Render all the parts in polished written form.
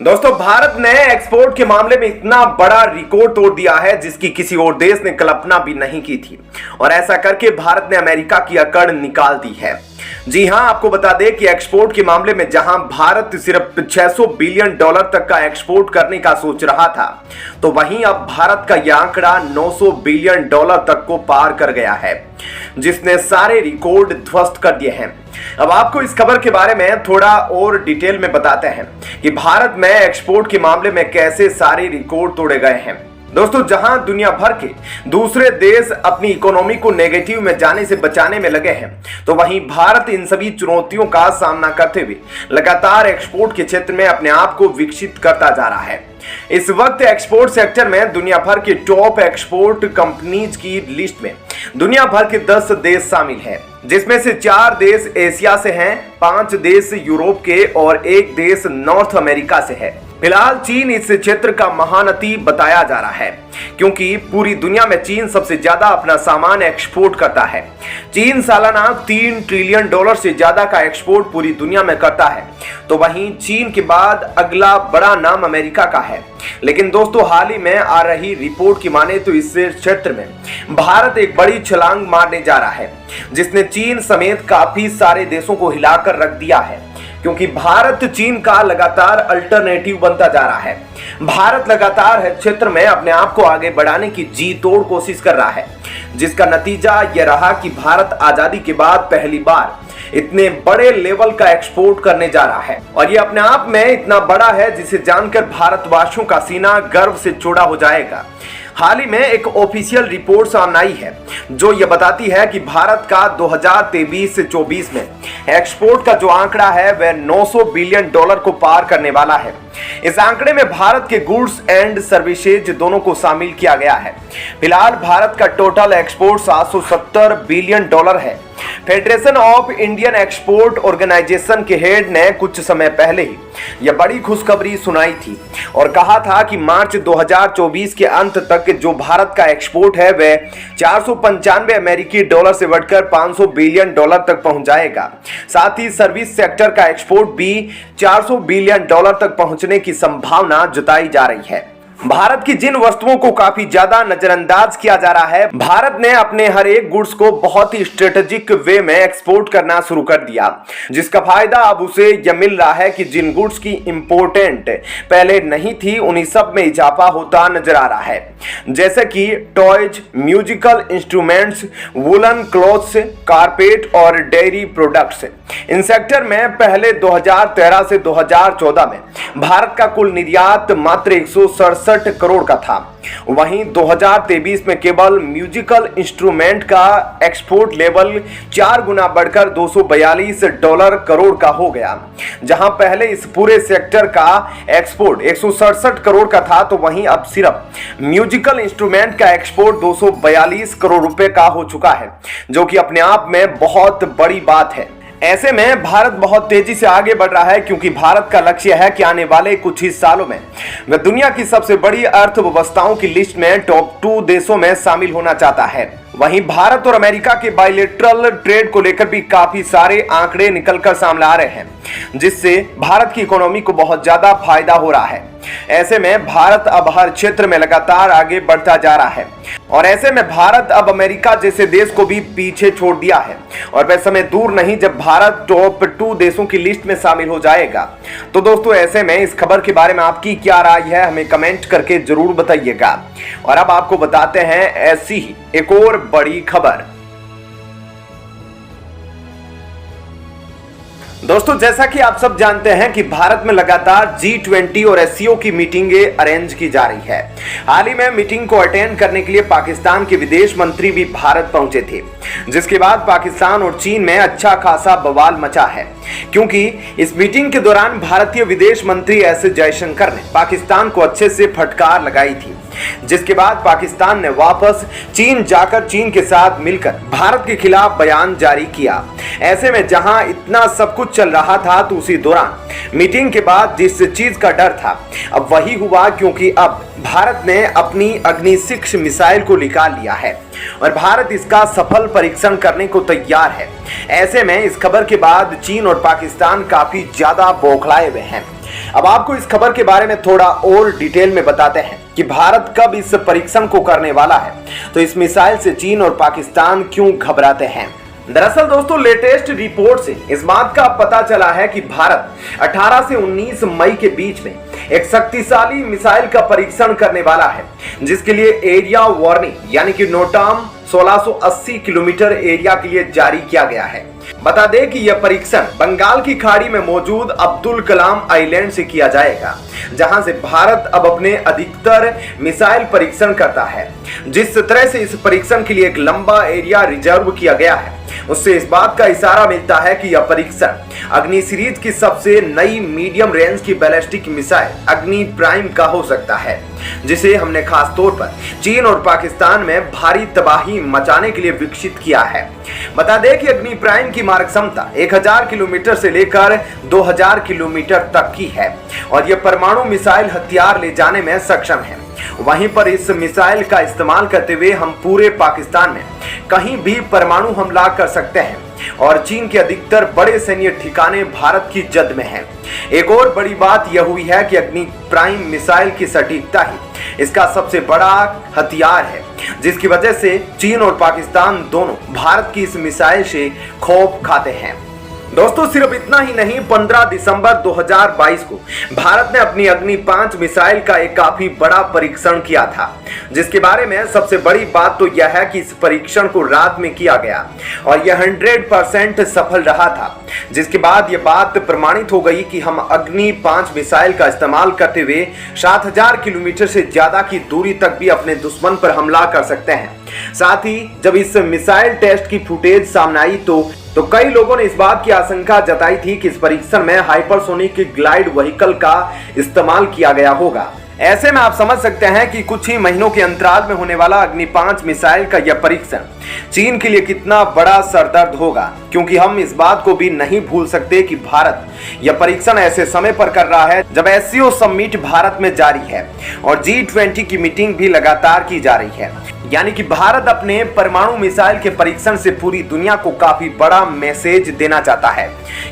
दोस्तों, भारत ने एक्सपोर्ट के मामले में इतना बड़ा रिकॉर्ड तोड़ दिया है जिसकी किसी और देश ने कल्पना भी नहीं की थी। और ऐसा करके भारत ने अमेरिका की अकड़ निकाल दी है। जी हां, आपको बता दें कि एक्सपोर्ट के मामले में जहां भारत सिर्फ 600 बिलियन डॉलर तक का एक्सपोर्ट करने का सोच रहा था, तो वहीं अब भारत का यह आंकड़ा 900 बिलियन डॉलर तक को पार कर गया है, जिसने सारे रिकॉर्ड ध्वस्त कर दिए हैं। अब आपको इस खबर के बारे में थोड़ा और डिटेल में बताते हैं कि भारत में एक्सपोर्ट के मामले में कैसे सारे रिकॉर्ड तोड़े गए हैं। दोस्तों, जहां दुनिया भर के दूसरे देश अपनी इकोनॉमी को नेगेटिव में जाने से बचाने में लगे हैं, तो वहीं भारत इन सभी चुनौतियों का सामना करते हुए लगातार एक्सपोर्ट के क्षेत्र में अपने आप को विकसित करता जा रहा है। इस वक्त एक्सपोर्ट सेक्टर में दुनिया भर के टॉप एक्सपोर्ट कंपनीज की लिस्ट में दुनिया भर के 10 देश शामिल हैं, जिसमें से 4 देश एशिया से हैं, 5 देश यूरोप के और 1 देश नॉर्थ अमेरिका से है। फिलहाल चीन इस क्षेत्र का महारथी बताया जा रहा है, क्योंकि पूरी दुनिया में चीन सबसे ज्यादा अपना सामान एक्सपोर्ट करता है। चीन सालाना 3 ट्रिलियन डॉलर से ज्यादा का एक्सपोर्ट पूरी दुनिया में करता है। तो वहीं चीन के बाद अगला बड़ा नाम अमेरिका का है। लेकिन दोस्तों, हाल ही में आ रही रिपोर्ट की माने तो इस क्षेत्र में भारत एक बड़ी छलांग मारने जा रहा है, जिसने चीन समेत काफी सारे देशों को हिलाकर रख दिया है, क्योंकि भारत चीन का लगातार अल्टरनेटिव बनता जा रहा है। भारत लगातार हर क्षेत्र में अपने आप को आगे बढ़ाने की जी तोड़ कोशिश कर रहा है, जिसका नतीजा यह रहा कि भारत आजादी के बाद पहली बार इतने बड़े लेवल का एक्सपोर्ट करने जा रहा है। और ये अपने आप में इतना बड़ा है जिसे जानकर भारतवासियों का सीना गर्व से चौड़ा हो जाएगा। हाल ही में एक ऑफिशियल रिपोर्ट सामने आई है जो ये बताती है कि भारत का 2023 से 24 में एक्सपोर्ट का जो आंकड़ा है वह 900 बिलियन डॉलर को पार करने वाला है। इस आंकड़े में भारत के गुड्स एंड सर्विसेज दोनों को शामिल किया गया है। फिलहाल भारत का टोटल एक्सपोर्ट 770 बिलियन डॉलर है। Federation of Indian Export Organisation के हेड ने कुछ समय पहले ही यह बड़ी खुशखबरी सुनाई थी और कहा था कि मार्च 2024 के अंत तक जो भारत का एक्सपोर्ट है वह 495 अमेरिकी डॉलर से बढ़कर 500 बिलियन डॉलर तक पहुंच जाएगा। साथ ही सर्विस सेक्टर का एक्सपोर्ट भी 400 बिलियन डॉलर तक पहुंचने की संभावना जताई जा रही है। भारत की जिन वस्तुओं को काफी ज्यादा नजरअंदाज किया जा रहा है, भारत ने अपने हर एक गुड्स को बहुत ही स्ट्रेटेजिक वे में एक्सपोर्ट करना शुरू कर दिया, जिसका फायदा अब उसे यह मिल रहा है कि जिन गुड्स की इंपोर्टेंट पहले नहीं थी उन्हीं सब में इजाफा होता नजर आ रहा है, जैसे कि toys, musical instruments, woollen clothes, carpet और डेयरी प्रोडक्ट्स। इन सेक्टर में पहले 2013 से 2014 में भारत का कुल निर्यात मात्र 167 करोड़ का था। वहीं 2023 में केवल म्यूजिकल इंस्ट्रूमेंट का एक्सपोर्ट लेवल 4 गुना बढ़कर 242 डॉलर करोड़ का हो गया। जहां पहले इस पूरे सेक्टर का एक्सपोर्ट 167 करोड़ का था, तो वहीं अब सिर्फ म्यूजिकल इंस्ट्रूमेंट का एक्सपोर्ट 242 करोड़ रुपए का हो चुका है, जो कि अपने आप में बहुत बड़ी बात है। ऐसे में भारत बहुत तेजी से आगे बढ़ रहा है, क्योंकि भारत का लक्ष्य है कि आने वाले कुछ ही सालों में वह दुनिया की सबसे बड़ी अर्थव्यवस्थाओं की लिस्ट में टॉप 2 देशों में शामिल होना चाहता है। वहीं भारत और अमेरिका के बायलैटरल ट्रेड को लेकर भी काफी सारे आंकड़े निकलकर सामने आ रहे हैं, जिससे भारत की इकोनॉमी को बहुत ज्यादा फायदा हो रहा है। ऐसे में भारत अब हर क्षेत्र में लगातार आगे बढ़ता जा रहा है और ऐसे में भारत अब अमेरिका जैसे देश को भी पीछे छोड़ दिया है और वह समय दूर नहीं जब भारत टॉप 2 देशों की लिस्ट में शामिल हो जाएगा। तो दोस्तों, ऐसे में इस खबर के बारे में आपकी क्या राय है, हमें कमेंट करके जरूर बताइएगा। और अब आपको बताते हैं ऐसी ही एक और बड़ी खबर। दोस्तों, जैसा कि आप सब जानते हैं कि भारत में लगातार G20 और SCO की मीटिंगें अरेंज की जा रही है। हाल ही में मीटिंग को अटेंड करने के लिए पाकिस्तान के विदेश मंत्री भी भारत पहुंचे थे, जिसके बाद पाकिस्तान और चीन में अच्छा खासा बवाल मचा है, क्योंकि इस मीटिंग के दौरान भारतीय विदेश मंत्री एस जयशंकर ने पाकिस्तान को अच्छे से फटकार लगाई थी, जिसके बाद पाकिस्तान ने वापस चीन जाकर चीन के साथ मिलकर भारत के खिलाफ बयान जारी किया। ऐसे में जहां इतना सब कुछ चल रहा था, तो उसी दौरान मीटिंग के बाद जिस चीज का डर था अब वही हुआ, क्योंकि अब भारत ने अपनी अग्नि 6 मिसाइल को निकाल लिया है और भारत इसका सफल परीक्षण करने को तैयार है। ऐसे में इस खबर के बाद चीन और पाकिस्तान काफी ज्यादा बौखलाए हुए हैं, अब आपको इस खबर के बारे में थोड़ा और डिटेल में बताते हैं कि भारत कब इस परीक्षण को करने वाला है, तो इस मिसाइल से चीन और पाकिस्तान क्यों घबराते हैं। दरअसल दोस्तों, लेटेस्ट रिपोर्ट से इस बात का पता चला है कि भारत 18 से 19 मई के बीच में एक शक्तिशाली मिसाइल का परीक्षण करने वाला है, जिसके लिए एरिया वार्निंग यानी कि नोटाम 1680 किलोमीटर एरिया के लिए जारी किया गया है। बता दें कि यह परीक्षण बंगाल की खाड़ी में मौजूद अब्दुल कलाम आइलैंड से किया जाएगा, जहां से भारत अब अपने अधिकतर मिसाइल परीक्षण करता है। जिस तरह से इस परीक्षण के लिए एक लंबा एरिया रिजर्व किया गया है, उससे इस बात का इशारा मिलता है कि यह परीक्षण अग्नि सीरीज की सबसे नई मीडियम रेंज की बैलिस्टिक मिसाइल अग्नि प्राइम का हो सकता है, जिसे हमने खास तौर पर चीन और पाकिस्तान में भारी तबाही मचाने के लिए विकसित किया है। बता दें कि अग्नि प्राइम की मारक क्षमता 1000 किलोमीटर से लेकर 2000 किलोमीटर तक की है और यह परमाणु मिसाइल हथियार ले जाने में सक्षम है। वहीं पर इस मिसाइल का इस्तेमाल करते हुए हम पूरे पाकिस्तान में कहीं भी परमाणु हमला कर सकते हैं और चीन के अधिकतर बड़े सैन्य ठिकाने भारत की जद में हैं। एक और बड़ी बात यह हुई है कि अग्नि प्राइम मिसाइल की सटीकता ही इसका सबसे बड़ा हथियार है, जिसकी वजह से चीन और पाकिस्तान दोनों भारत की इस मिसाइल से खौफ खाते हैं। दोस्तों, सिर्फ इतना ही नहीं, 15 दिसंबर 2022 को भारत ने अपनी अग्नि 5 मिसाइल का एक काफी बड़ा परीक्षण किया था, जिसके बारे में सबसे बड़ी बात तो यह है कि इस परीक्षण को रात में किया गया और यह 100% सफल रहा था, जिसके बाद यह बात प्रमाणित हो गई कि हम अग्नि 5 मिसाइल का इस्तेमाल करते हुए 7000 किलोमीटर से ज्यादा की दूरी तक भी अपने दुश्मन पर हमला कर सकते हैं। साथ ही जब इस मिसाइल टेस्ट की फुटेज सामने आई तो कई लोगों ने इस बात की आशंका जताई थी कि इस परीक्षण में हाइपरसोनिक ग्लाइड व्हीकल का इस्तेमाल किया गया होगा। ऐसे में आप समझ सकते हैं कि कुछ ही महीनों के अंतराल में होने वाला अग्नि 5 मिसाइल का यह परीक्षण चीन के लिए कितना बड़ा सरदर्द होगा, क्योंकि हम इस बात को भी नहीं भूल सकते कि भारत यह परीक्षण ऐसे समय पर कर रहा है जब एससीओ समिट भारत में जारी है और G20 की मीटिंग भी लगातार की जा रही है। यानी कि भारत अपने परमाणु मिसाइल के परीक्षण से पूरी दुनिया को काफी बड़ा मैसेज देना चाहता है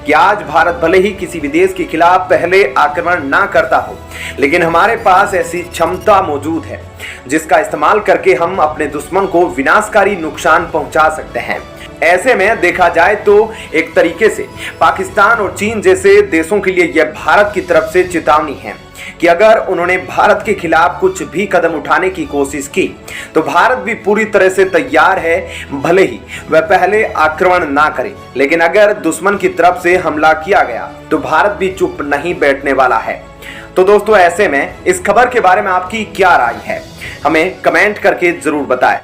कि आज भारत भले ही किसी भी देश के खिलाफ पहले आक्रमण ना करता हो, लेकिन हमारे पास ऐसी क्षमता मौजूद है जिसका इस्तेमाल करके हम अपने दुश्मन को विनाशकारी नुकसान पहुंचा सकते हैं। ऐसे में देखा जाए तो एक तरीके से पाकिस्तान और चीन जैसे देशों के लिए यह भारत की तरफ से चेतावनी है कि अगर उन्होंने भारत के खिलाफ कुछ भी कदम उठाने की कोशिश की तो भारत भी पूरी तरह से तैयार है, भले ही वह पहले आक्रमण ना करे, लेकिन अगर दुश्मन की तरफ से हमला किया गया तो भारत भी चुप नहीं बैठने वाला है। तो दोस्तों, ऐसे में इस खबर के बारे में आपकी क्या राय है, हमें कमेंट करके जरूर बताएं।